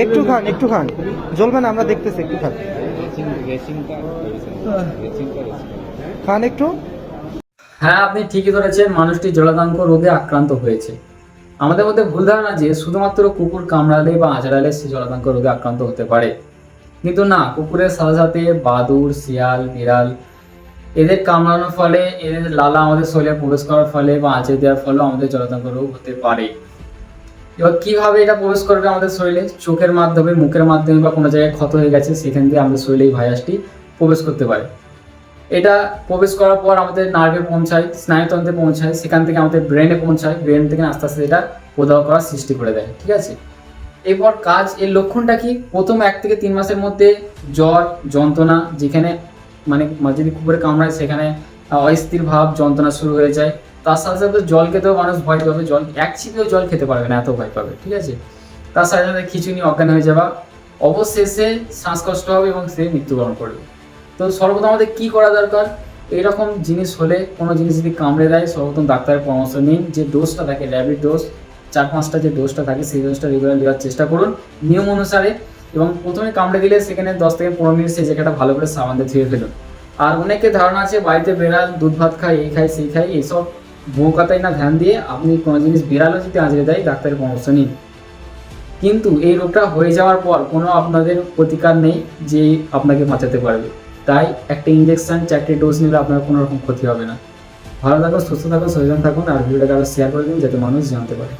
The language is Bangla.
একটু খান, জ্বলবে না, আমরা দেখতেছি, একটু খান, খান একটু। হ্যাঁ, আপনি ঠিকই ধরেছেন, মানুষটি জলাতঙ্ক রোগে আক্রান্ত হয়েছে। আমাদের মধ্যে ভুল ধারণা যে শুধুমাত্র কুকুর কামড়ালে বা আঁচড়ালে সে জলাতঙ্ক রোগে আক্রান্ত হতে পারে, কিন্তু না, কুকুরের সাথে সাথে বাদুড়, শিয়াল, বিড়াল এদের কামড়ানোর ফলে, এদের লালা আমাদের শরীরে প্রবেশ করার ফলে বা আঁচড়ে দেওয়ার ফলেও আমাদের জলাতঙ্ক রোগ হতে পারে। এবার কিভাবে এটা প্রবেশ করবে আমাদের শরীরে? চোখের মাধ্যমে, মুখের মাধ্যমে বা কোনো জায়গায় ক্ষত হয়ে গেছে সেখান থেকে আমাদের শরীরে এই ভাইরাসটি প্রবেশ করতে পারে। এটা প্রবেশ করার পর আমাদের নার্ভে পৌঁছায়, স্নায়ুতন্ত্রে পৌঁছায়, সেখান থেকে আমাদের ব্রেনে পৌঁছায়, ব্রেন থেকে আস্তে আস্তে এটা প্রদাহ করার সৃষ্টি করে দেয়। ঠিক আছে, এরপর এর লক্ষণটা কি? প্রথম 1 থেকে 3 মাসের মধ্যে জ্বর, যন্ত্রণা, যেখানে মানে যদি কুকুরে কামড়ায় সেখানে অস্থির ভাব, যন্ত্রণা শুরু হয়ে যায়। তার সাথে সাথে জল খেতেও মানুষ ভয় পাবে, এক ছিপেও জল খেতে পারবে না, এত ভয় পাবে। ঠিক আছে, তার সাথে সাথে খিঁচুনি, অজ্ঞান হয়ে যাওয়া, অবশেষে শ্বাসকষ্ট হবে এবং সে মৃত্যুবরণ করবে। তো সর্বপ্রথম আমাদের কী করা দরকার? এইরকম জিনিস হলে, কোনো জিনিস যদি কামড়ে দেয়, সর্বপ্রথম ডাক্তারের পরামর্শ নিন। যে ডোজটা থাকে, র্যাবিড ডোজ, 4-5টা যে ডোজটা থাকে সেই ডোজটা রেগুলার দেওয়ার চেষ্টা করুন নিয়ম অনুসারে। এবং প্রথমে কামড়ে দিলে সেখানে 10 থেকে 15 মিনিট সেই জায়গাটা ভালো করে সাবান দিয়ে ধুয়ে ফেলুন। আর অনেকে ধারণা আছে বাড়িতে বেড়াল দুধ ভাত খায়, এই খায় সেই খায়, এইসব ভৌকাতায় না ধ্যান দিয়ে আপনি কোনো জিনিস বিড়ালও যদি আঁচড়ে দেয় ডাক্তারের পরামর্শ নিন। কিন্তু এই রোগটা হয়ে যাওয়ার পর কোনো আপনাদের প্রতিকার নেই যে আপনাকে বাঁচাতে পারবে। তাই একটা ইঞ্জেকশন, 4টে ডোজ নিলে আপনার কোনো রকম ক্ষতি হবে না। ভালো থাকুন, সুস্থ থাকুন, সচেতন থাকুন, আর ভিডিওটাকে আরও শেয়ার করে দিন যাতে মানুষ জানতে পারে।